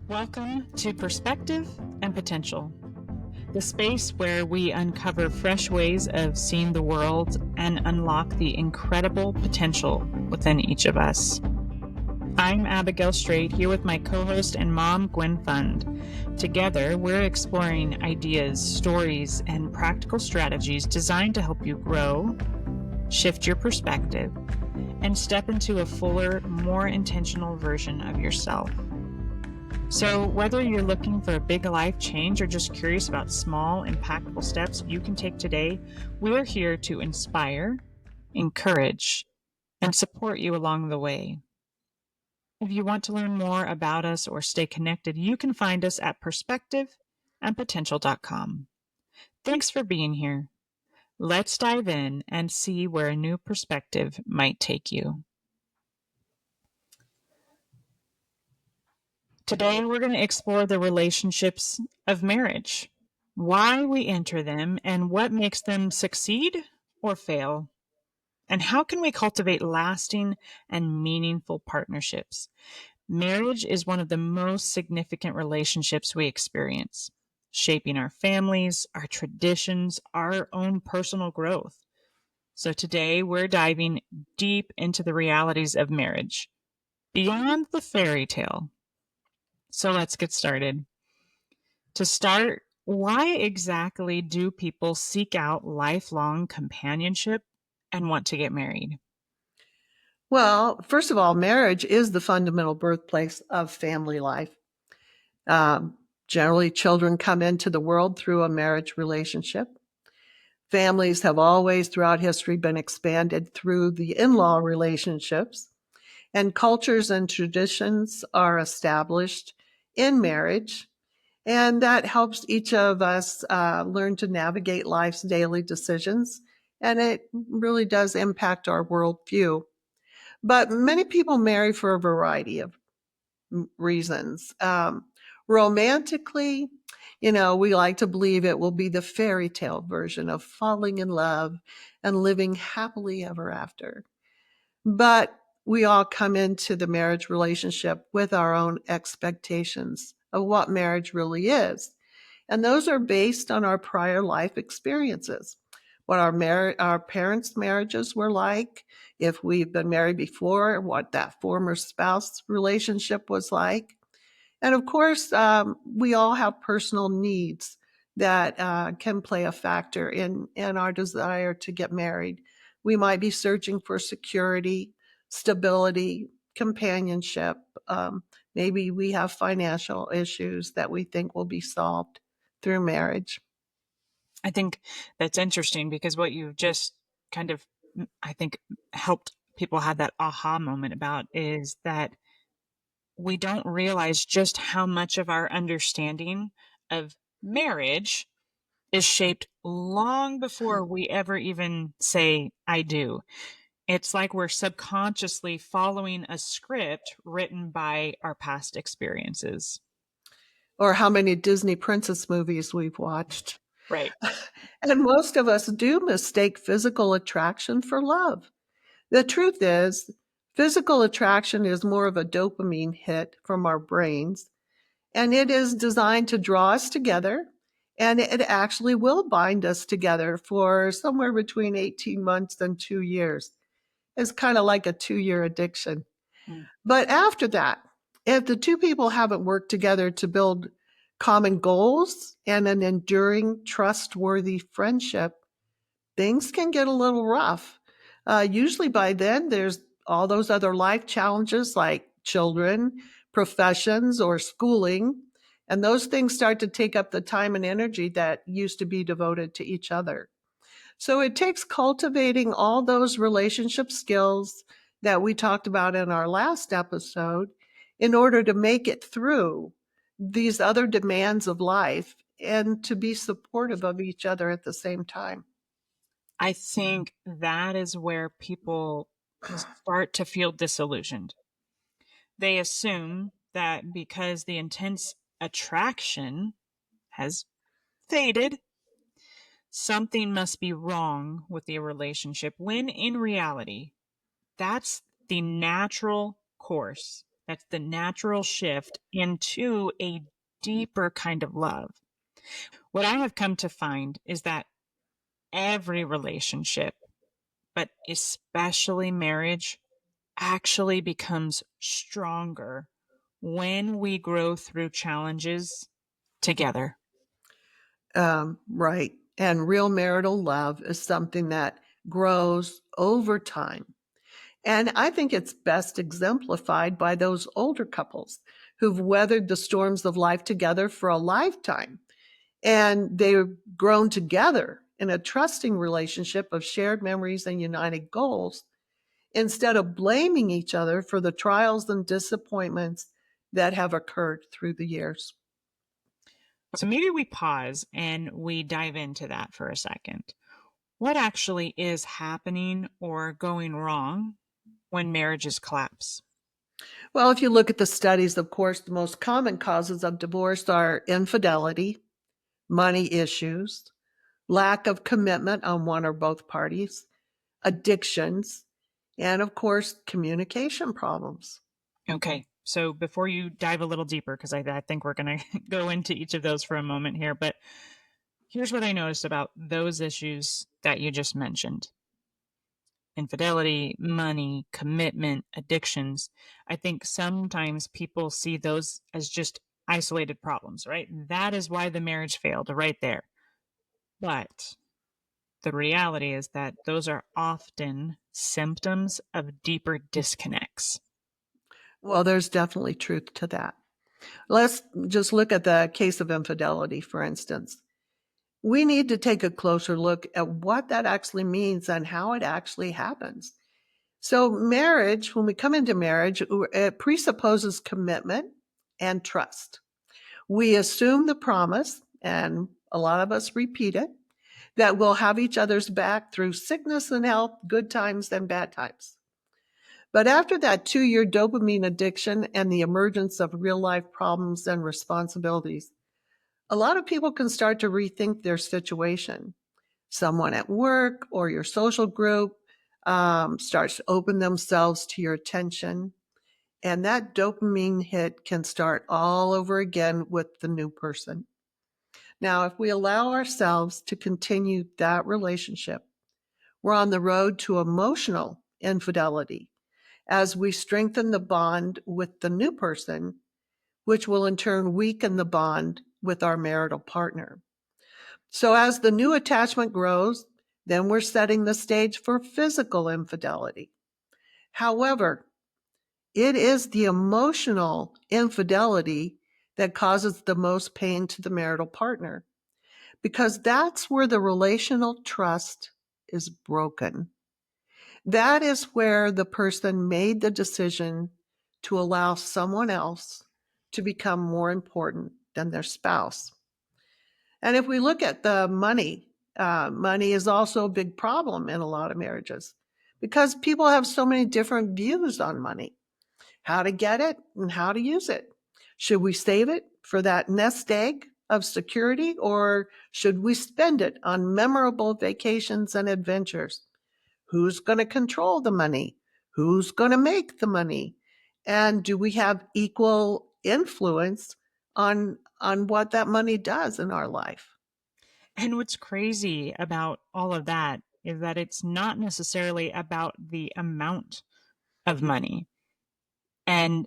Welcome to Perspective and Potential, the space where we uncover fresh ways of seeing the world and unlock the incredible potential within each of us. I'm Abigail Strait, here with my co-host and mom, Gwen Fund. Together, we're exploring ideas, stories, and practical strategies designed to help you grow, shift your perspective, and step into a fuller, more intentional version of yourself. So, whether you're looking for a big life change or just curious about small, impactful steps you can take today, we're here to inspire, encourage, and support you along the way. If you want to learn more about us or stay connected, you can find us at perspectiveandpotential.com. Thanks for being here. Let's dive in and see where a new perspective might take you. Today, we're going to explore the relationships of marriage, why we enter them, and what makes them succeed or fail, and how can we cultivate lasting and meaningful partnerships. Marriage is one of the most significant relationships we experience, shaping our families, our traditions, our own personal growth. So today, we're diving deep into the realities of marriage, beyond the fairy tale. So let's get started. To start, why exactly do people seek out lifelong companionship and want to get married? Well, first of all, marriage is the fundamental birthplace of family life. Generally, children come into the world through a marriage relationship. Families have always, throughout history, been expanded through the in-law relationships, and cultures and traditions are established in marriage, and that helps each of us learn to navigate life's daily decisions, and it really does impact our worldview. But many people marry for a variety of reasons. Romantically, we like to believe it will be the fairy tale version of falling in love and living happily ever after. But we all come into the marriage relationship with our own expectations of what marriage really is. And those are based on our prior life experiences, what our parents' marriages were like, if we've been married before, what that former spouse relationship was like. And of course, we all have personal needs that can play a factor in our desire to get married. We might be searching for security, stability, companionship. Maybe we have financial issues that we think will be solved through marriage. I think that's interesting because what you've just kind of, I think, helped people have that aha moment about is that we don't realize just how much of our understanding of marriage is shaped long before we ever even say, I do. It's like we're subconsciously following a script written by our past experiences. Or how many Disney princess movies we've watched. Right. And most of us do mistake physical attraction for love. The truth is, physical attraction is more of a dopamine hit from our brains, and it is designed to draw us together, and it actually will bind us together for somewhere between 18 months and 2 years. It's kind of like a 2-year addiction. Mm. But after that, if the two people haven't worked together to build common goals and an enduring, trustworthy friendship, things can get a little rough. Usually by then, there's all those other life challenges like children, professions, or schooling. And those things start to take up the time and energy that used to be devoted to each other. So it takes cultivating all those relationship skills that we talked about in our last episode in order to make it through these other demands of life and to be supportive of each other at the same time. I think that is where people start to feel disillusioned. They assume that because the intense attraction has faded, something must be wrong with the relationship, when in reality, that's the natural course That's the natural shift into a deeper kind of love. What I have come to find is that every relationship, but especially marriage, actually becomes stronger when we grow through challenges together. Right. And real marital love is something that grows over time. And I think it's best exemplified by those older couples who've weathered the storms of life together for a lifetime. And they've grown together in a trusting relationship of shared memories and united goals instead of blaming each other for the trials and disappointments that have occurred through the years. So maybe we pause and we dive into that for a second. What actually is happening or going wrong when marriages collapse? Well, if you look at the studies, of course, the most common causes of divorce are infidelity, money issues, lack of commitment on one or both parties, addictions, and of course, communication problems. Okay. So before you dive a little deeper, because I think we're going to go into each of those for a moment here, but here's what I noticed about those issues that you just mentioned: infidelity, money, commitment, addictions. I think sometimes people see those as just isolated problems, right? That is why the marriage failed, right there. But the reality is that those are often symptoms of deeper disconnects. Well, there's definitely truth to that. Let's just look at the case of infidelity, for instance. We need to take a closer look at what that actually means and how it actually happens. So, marriage, when we come into marriage, it presupposes commitment and trust. We assume the promise, and a lot of us repeat it, that we'll have each other's back through sickness and health, good times and bad times. But after that 2 year dopamine addiction and the emergence of real life problems and responsibilities, a lot of people can start to rethink their situation. Someone at work or your social group starts to open themselves to your attention. And that dopamine hit can start all over again with the new person. Now, if we allow ourselves to continue that relationship, we're on the road to emotional infidelity as we strengthen the bond with the new person, which will in turn weaken the bond with our marital partner. So, as the new attachment grows, then we're setting the stage for physical infidelity. However, it is the emotional infidelity that causes the most pain to the marital partner because that's where the relational trust is broken. That is where the person made the decision to allow someone else to become more important than their spouse. And if we look at the money, money is also a big problem in a lot of marriages because people have so many different views on money, how to get it and how to use it. Should we save it for that nest egg of security, or should we spend it on memorable vacations and adventures? Who's going to control the money? Who's going to make the money? And do we have equal influence on what that money does in our life? And what's crazy about all of that is that it's not necessarily about the amount of money, and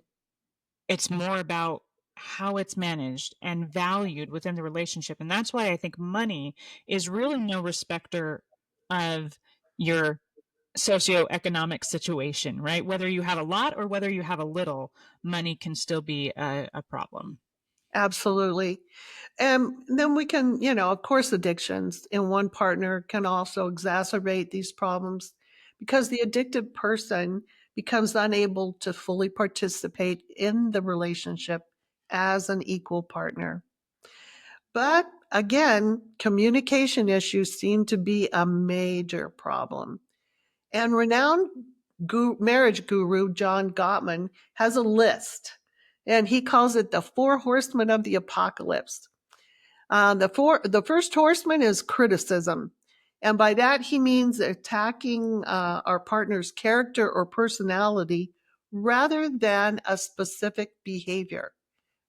it's more about how it's managed and valued within the relationship. And that's why I think money is really no respecter of your socioeconomic situation, right? Whether you have a lot or whether you have a little, money can still be a problem. Absolutely. And then we can, of course, addictions in one partner can also exacerbate these problems because the addicted person becomes unable to fully participate in the relationship as an equal partner. But again, communication issues seem to be a major problem. And renowned marriage guru John Gottman has a list, and he calls it the four horsemen of the apocalypse. The first horseman is criticism. And by that, he means attacking our partner's character or personality rather than a specific behavior.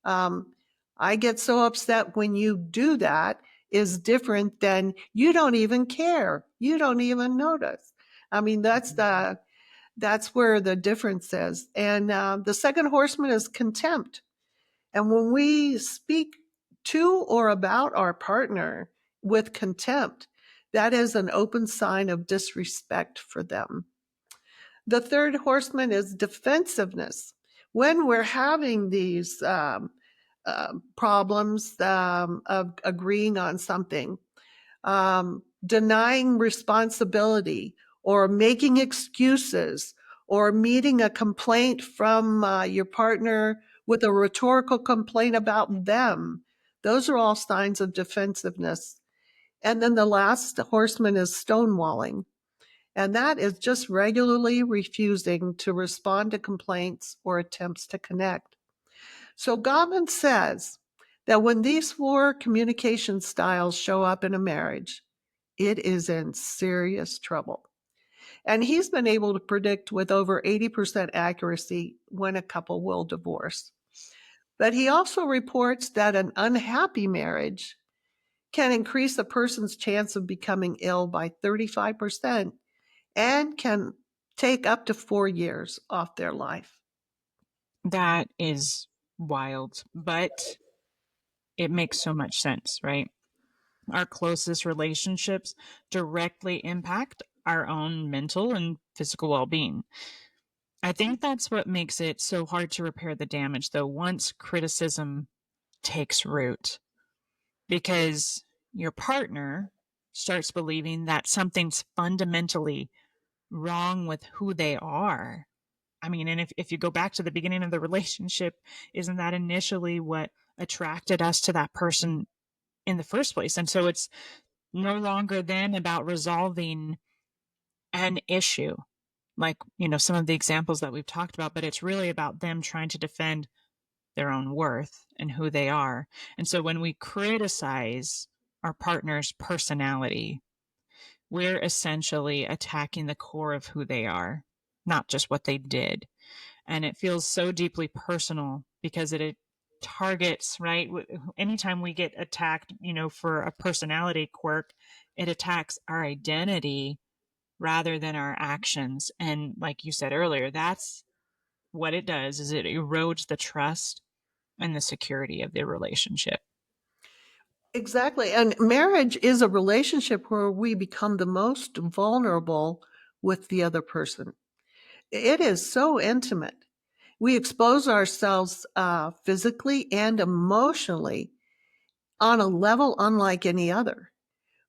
Um, I get so upset when you do that is different than you don't even care. You don't even notice. I mean, that's where the difference is. And the second horseman is contempt. And when we speak to or about our partner with contempt, that is an open sign of disrespect for them. The third horseman is defensiveness. When we're having these problems of agreeing on something, denying responsibility or making excuses or meeting a complaint from your partner with a rhetorical complaint about them, those are all signs of defensiveness. And then the last horseman is stonewalling. And that is just regularly refusing to respond to complaints or attempts to connect. So Gottman says that when these four communication styles show up in a marriage, it is in serious trouble. And he's been able to predict with over 80% accuracy when a couple will divorce. But he also reports that an unhappy marriage can increase a person's chance of becoming ill by 35% and can take up to 4 years off their life. That is wild, but it makes so much sense, right? Our closest relationships directly impact our own mental and physical well being. I think that's what makes it so hard to repair the damage, though, once criticism takes root, because your partner starts believing that something's fundamentally wrong with who they are. I mean, and if you go back to the beginning of the relationship, isn't that initially what attracted us to that person in the first place? And so it's no longer then about resolving an issue, like, some of the examples that we've talked about, but it's really about them trying to defend their own worth and who they are. And so when we criticize our partner's personality, we're essentially attacking the core of who they are, not just what they did. And it feels so deeply personal because it targets, right? Anytime we get attacked, for a personality quirk, it attacks our identity rather than our actions. And like you said earlier, that's what it does, is it erodes the trust and the security of the relationship. Exactly. And marriage is a relationship where we become the most vulnerable with the other person. It is so intimate. We expose ourselves physically and emotionally on a level unlike any other.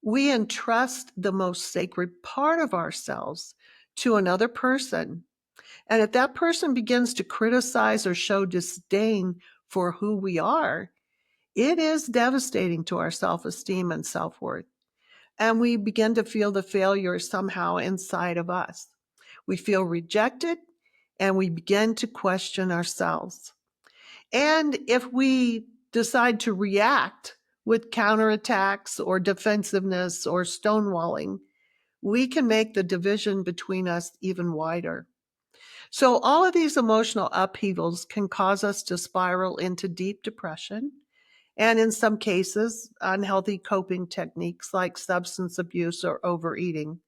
We entrust the most sacred part of ourselves to another person. And if that person begins to criticize or show disdain for who we are, it is devastating to our self esteem and self worth. And we begin to feel the failure somehow inside of us. We feel rejected and we begin to question ourselves. And if we decide to react with counterattacks or defensiveness or stonewalling, we can make the division between us even wider. So, all of these emotional upheavals can cause us to spiral into deep depression and, in some cases, unhealthy coping techniques like substance abuse or overeating.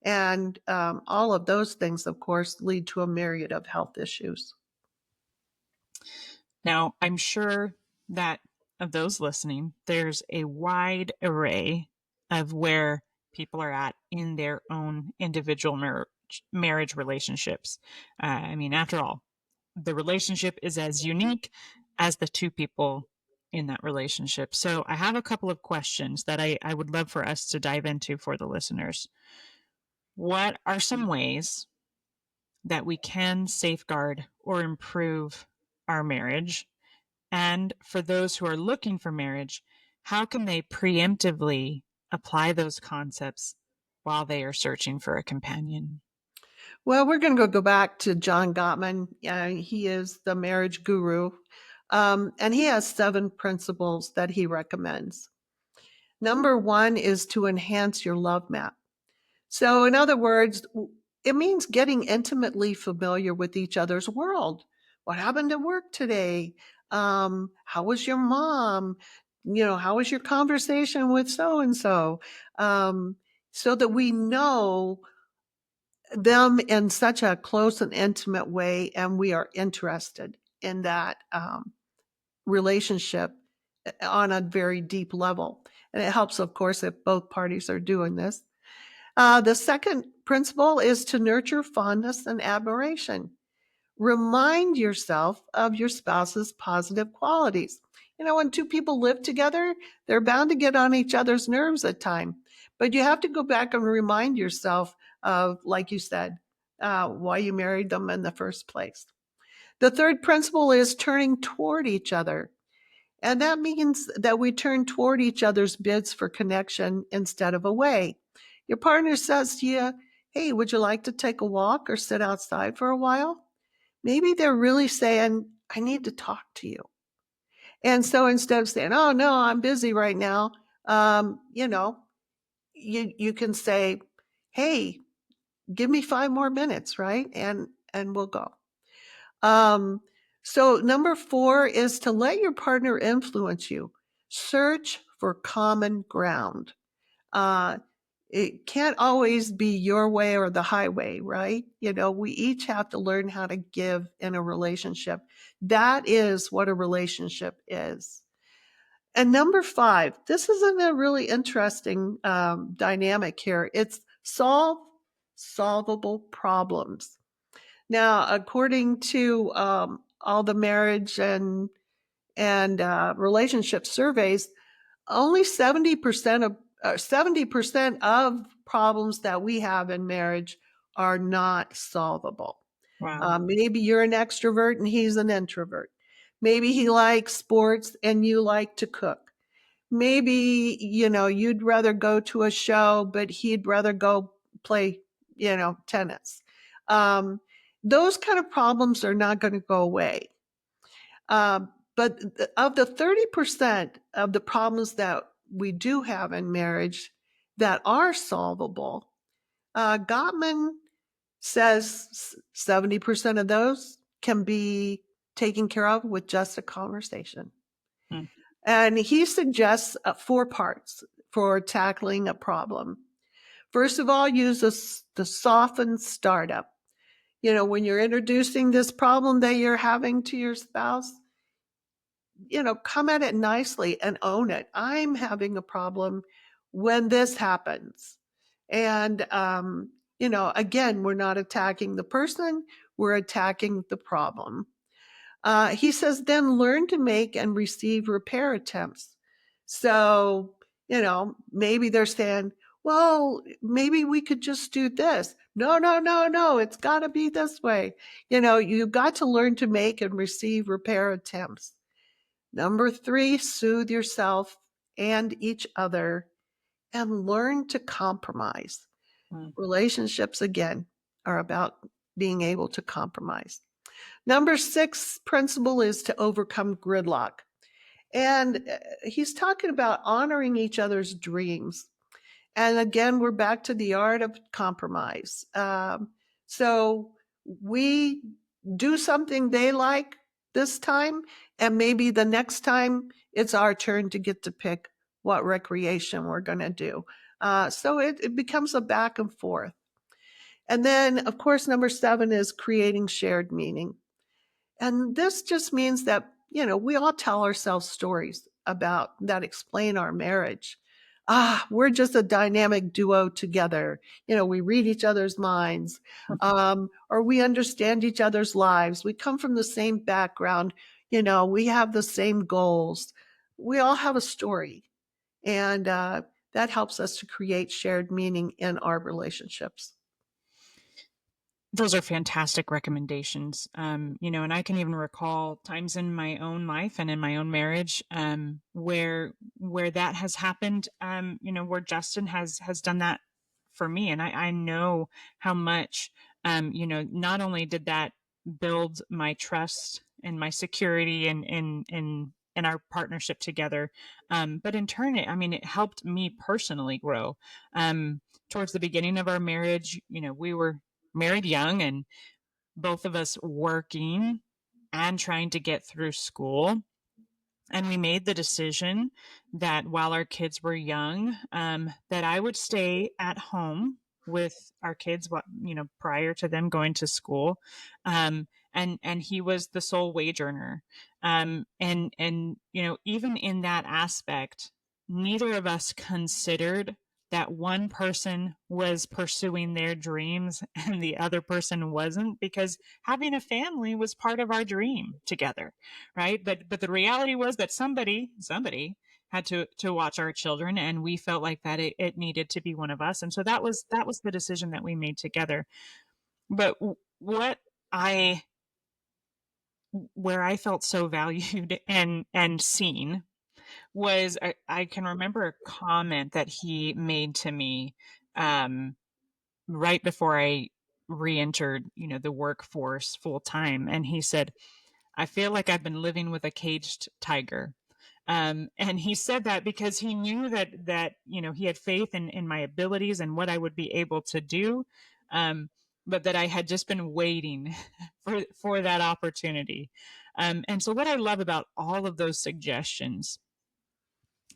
And all of those things, of course, lead to a myriad of health issues. Now, I'm sure that of those listening, there's a wide array of where people are at in their own individual marriage relationships. I mean, after all, the relationship is as unique as the two people in that relationship. So I have a couple of questions that I would love for us to dive into for the listeners. What are some ways that we can safeguard or improve our marriage? And for those who are looking for marriage, how can they preemptively apply those concepts while they are searching for a companion? Well, we're going to go back to John Gottman. He is the marriage guru, and he has 7 principles that he recommends. Number 1 is to enhance your love map. So, in other words, It means getting intimately familiar with each other's world. What happened at work today? How was your mom? How was your conversation with so and so? So that we know them in such a close and intimate way, and we are interested in that relationship on a very deep level. And it helps, of course, if both parties are doing this. The second principle is to nurture fondness and admiration. Remind yourself of your spouse's positive qualities. When two people live together, they're bound to get on each other's nerves at times. But you have to go back and remind yourself of, like you said, why you married them in the first place. The third principle is turning toward each other. And that means that we turn toward each other's bids for connection instead of away. Your partner says to you, hey, would you like to take a walk or sit outside for a while? Maybe they're really saying, I need to talk to you. And so instead of saying, oh, no, I'm busy right now, you can say, hey, give me 5 more minutes, right? And we'll go. So number 4 is to let your partner influence you. Search for common ground. Uh, it can't always be your way or the highway, right? We each have to learn how to give in a relationship. That is what a relationship is. And number 5, this is a really interesting dynamic here. It's solvable problems. Now, according to all the marriage and relationship surveys, only 70% of problems that we have in marriage are not solvable. Wow. Maybe you're an extrovert and he's an introvert. Maybe he likes sports and you like to cook. Maybe, you'd rather go to a show, but he'd rather go play, tennis. Um, those kind of problems are not going to go away. But of the 30% of the problems that we do have in marriage that are solvable, Gottman says 70% of those can be taken care of with just a conversation. Mm. And he suggests 4 parts for tackling a problem. First of all, use the softened startup. When you're introducing this problem that you're having to your spouse, come at it nicely and own it. I'm having a problem when this happens. And, again, we're not attacking the person, we're attacking the problem. He says, then learn to make and receive repair attempts. So, maybe they're saying, well, maybe we could just do this. No, no, no, no, it's got to be this way. You've got to learn to make and receive repair attempts. Number 3, soothe yourself and each other and learn to compromise. Mm. Relationships, again, are about being able to compromise. Number 6 principle is to overcome gridlock. And he's talking about honoring each other's dreams. And again, we're back to the art of compromise. So we do something they like this time, and maybe the next time it's our turn to get to pick what recreation we're going to do. So it becomes a back and forth. And then, of course, number 7 is creating shared meaning. And this just means that, we all tell ourselves stories about that explain our marriage. We're just a dynamic duo together. We read each other's minds, or we understand each other's lives. We come from the same background. We have the same goals. We all have a story. And that helps us to create shared meaning in our relationships. Those are fantastic recommendations. And I can even recall times in my own life and in my own marriage, where that has happened. Where Justin has done that for me, and I know how much. Not only did that build my trust and my security in our partnership together, but in turn, it helped me personally grow. Towards the beginning of our marriage, we were married young and both of us working and trying to get through school. And we made the decision that while our kids were young, that I would stay at home with our kids, prior to them going to school. And he was the sole wage earner. And even in that aspect, neither of us considered that one person was pursuing their dreams and the other person wasn't, because having a family was part of our dream together, right? But the reality was that somebody had to watch our children, and we felt like that it needed to be one of us, and so that was the decision that we made together. But what I where I felt so valued and seen was, I can remember a comment that he made to me, um, right before I re-entered, the workforce full time, and he said, "I feel like I've been living with a caged tiger." And he said that because he knew that he had faith in my abilities and what I would be able to do, um, but that I had just been waiting for that opportunity. And so, what I love about all of those suggestions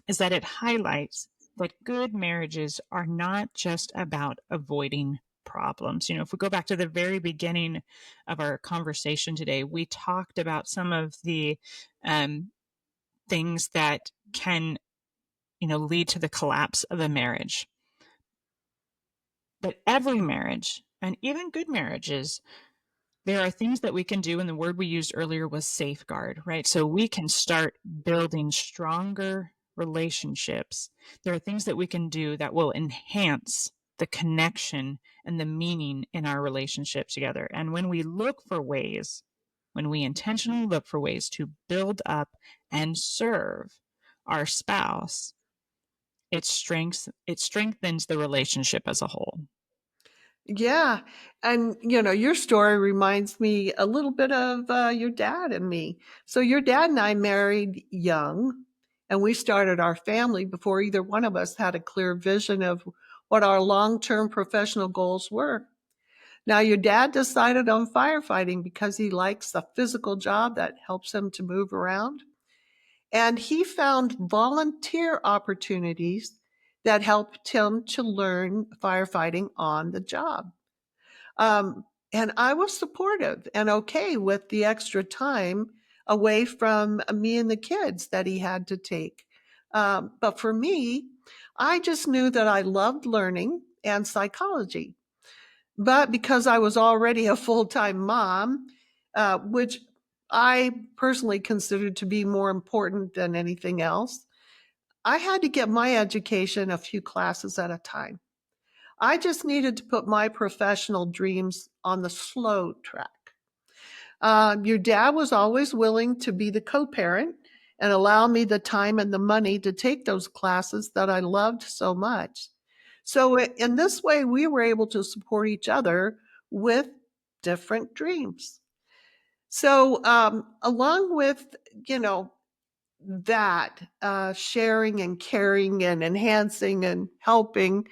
is that it highlights that good marriages are not just about avoiding problems. If we go back to the very beginning of our conversation today, we talked about some of the um, things that can, lead to the collapse of a marriage. But every marriage, and even good marriages, there are things that we can do, and the word we used earlier was safeguard, right? So we can start building stronger relationships. There are things that we can do that will enhance the connection and the meaning in our relationship together. And when we intentionally look for ways to build up and serve our spouse, it strengthens the relationship as a whole. Yeah. And, your story reminds me a little bit of your dad and me. So, your dad and I married young, and we started our family before either one of us had a clear vision of what our long term professional goals were. Now, your dad decided on firefighting because he likes a physical job that helps him to move around. And he found volunteer opportunities that helped him to learn firefighting on the job. And I was supportive and okay with the extra time away from me and the kids that he had to take. But for me, I just knew that I loved learning and psychology. But because I was already a full time mom, which I personally considered to be more important than anything else, I had to get my education a few classes at a time. I just needed to put my professional dreams on the slow track. Your dad was always willing to be the co parent and allow me the time and the money to take those classes that I loved so much. So, in this way, we were able to support each other with different dreams. So, along with, you know, that sharing and caring and enhancing and helping,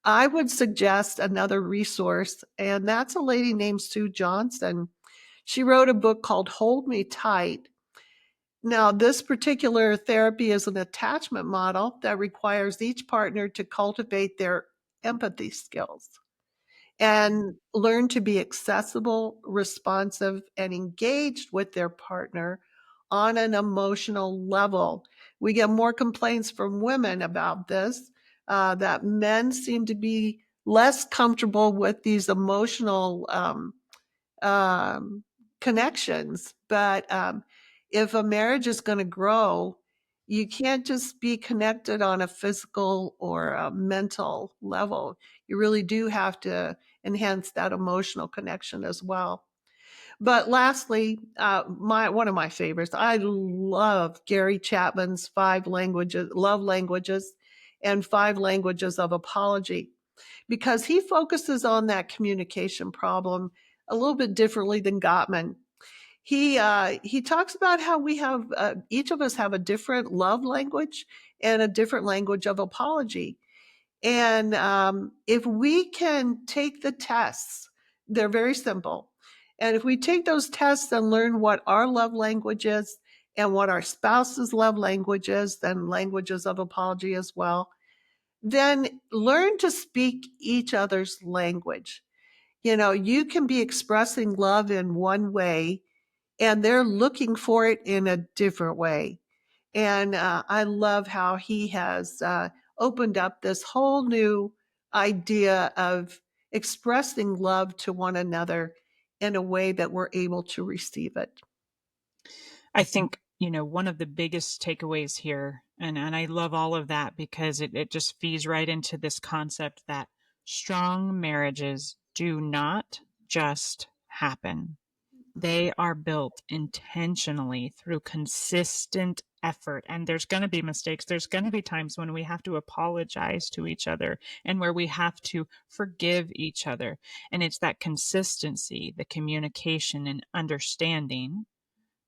I would suggest another resource, and that's a lady named Sue Johnson. She wrote a book called Hold Me Tight. Now, this particular therapy is an attachment model that requires each partner to cultivate their empathy skills and learn to be accessible, responsive, and engaged with their partner on an emotional level. We get more complaints from women about this, that men seem to be less comfortable with these emotional um, connections. But if a marriage is going to grow, you can't just be connected on a physical or a mental level. You really do have to enhance that emotional connection as well. But lastly, my one of my favorites, I love Gary Chapman's Five Languages, Love Languages, and Five Languages of Apology, because he focuses on that communication problem a little bit differently than Gottman. He talks about how we have each of us have a different love language and a different language of apology. And if we can take the tests They're very simple. And if we take those tests and learn what our love language is and what our spouse's love language is, then languages of apology as well, then learn to speak each other's language. You can be expressing love in one way and they're looking for it in a different way. And I love how he has opened up this whole new idea of expressing love to one another in a way that we're able to receive it. I think, one of the biggest takeaways here, and I love all of that because it just feeds right into this concept that strong marriages do not just happen. They are built intentionally through consistent effort. And there's going to be mistakes. There's going to be times when we have to apologize to each other and where we have to forgive each other. And it's that consistency, the communication and understanding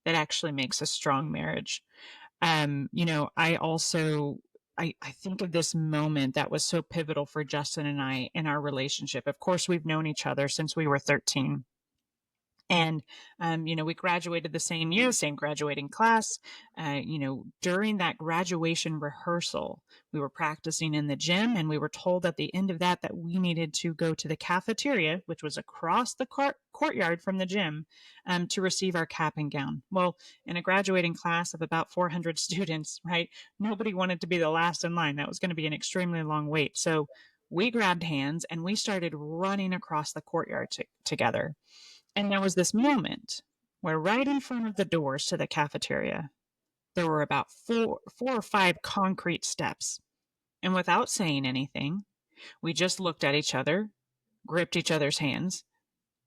that actually makes a strong marriage. I also I think of this moment that was so pivotal for Justin and I in our relationship. Of course, we've known each other since we were 13. And, we graduated the same year, same graduating class. During that graduation rehearsal, we were practicing in the gym and we were told at the end of that we needed to go to the cafeteria, which was across the courtyard from the gym, to receive our cap and gown. Well, in a graduating class of about 400 students, right? Nobody wanted to be the last in line. That was going to be an extremely long wait. So we grabbed hands and we started running across the courtyard together. And there was this moment where right in front of the doors to the cafeteria, there were about four or five concrete steps. And without saying anything, we just looked at each other, gripped each other's hands,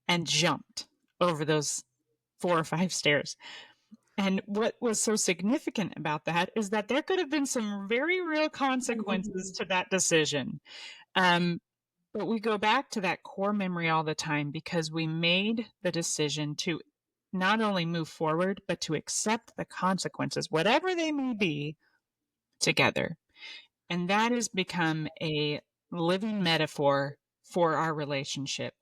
and jumped over those 4 or 5 stairs. And what was so significant about that is that there could have been some very real consequences to that decision. Um, But we go back to that core memory all the time because we made the decision to not only move forward, but to accept the consequences, whatever they may be, together. And that has become a living metaphor for our relationship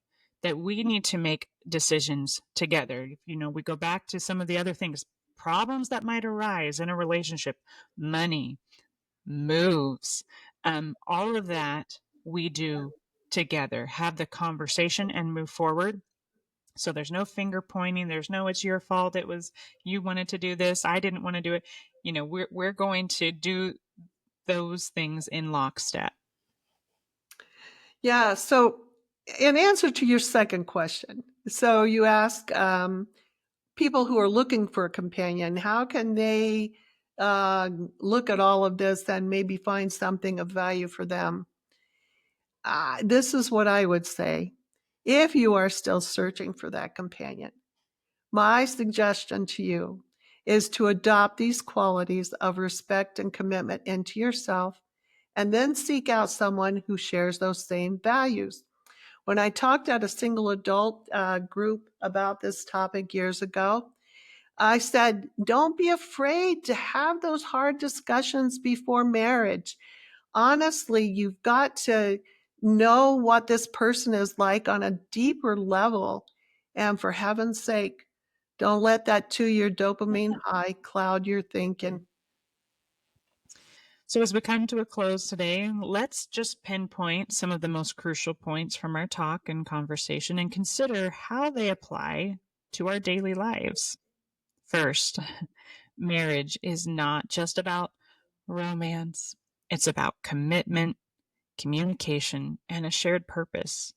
that we need to make decisions together. We go back to some of the other things, problems that might arise in a relationship, money, moves, all of that we do together, have the conversation and move forward. So there's no finger pointing. There's no, it's your fault. It was, you wanted to do this. I didn't want to do it. We're going to do those things in lockstep. Yeah. So, in answer to your second question, so you ask people who are looking for a companion, how can they look at all of this and maybe find something of value for them? This is what I would say. If you are still searching for that companion, my suggestion to you is to adopt these qualities of respect and commitment into yourself and then seek out someone who shares those same values. When I talked at a single adult group about this topic years ago, I said, don't be afraid to have those hard discussions before marriage. Honestly, you've got to know what this person is like on a deeper level. And for heaven's sake, don't let that 2-year dopamine high cloud your thinking. So as we come to a close today, let's just pinpoint some of the most crucial points from our talk and conversation and consider how they apply to our daily lives. First, marriage is not just about romance. It's about commitment, communication, and a shared purpose.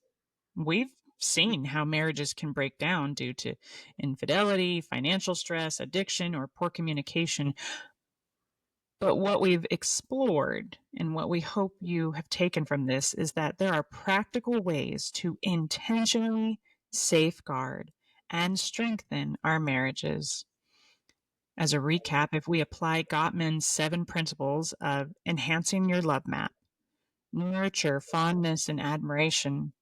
We've seen how marriages can break down due to infidelity, financial stress, addiction, or poor communication. But what we've explored and what we hope you have taken from this is that there are practical ways to intentionally safeguard and strengthen our marriages. As a recap, if we apply Gottman's 7 principles of enhancing your love map, nurture fondness and admiration,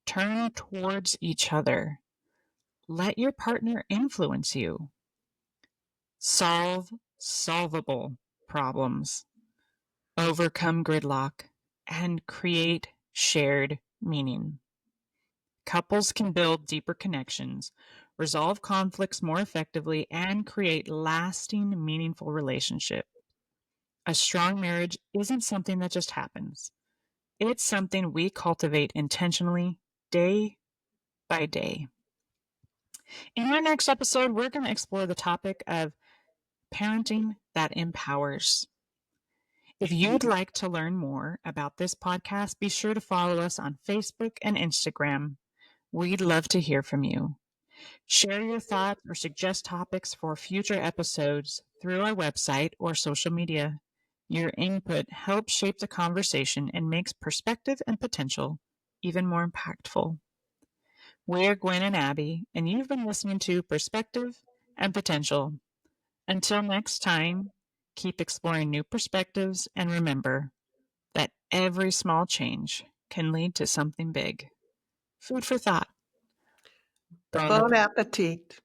turn towards each other, let your partner influence you, solve solvable problems, overcome gridlock, and create shared meaning. Couples can build deeper connections, resolve conflicts more effectively, and create lasting, meaningful relationships. A strong marriage isn't something that just happens. It's something we cultivate intentionally, day by day. In our next episode, we're going to explore the topic of parenting that empowers. If you'd like to learn more about this podcast, be sure to follow us on Facebook and Instagram. We'd love to hear from you. Share your thoughts or suggest topics for future episodes through our website or social media. Your input helps shape the conversation and makes perspective and potential even more impactful. We're Gwen and Abby, and you've been listening to Perspective and Potential. Until next time, keep exploring new perspectives and remember that every small change can lead to something big. Food for thought. Bon appetit.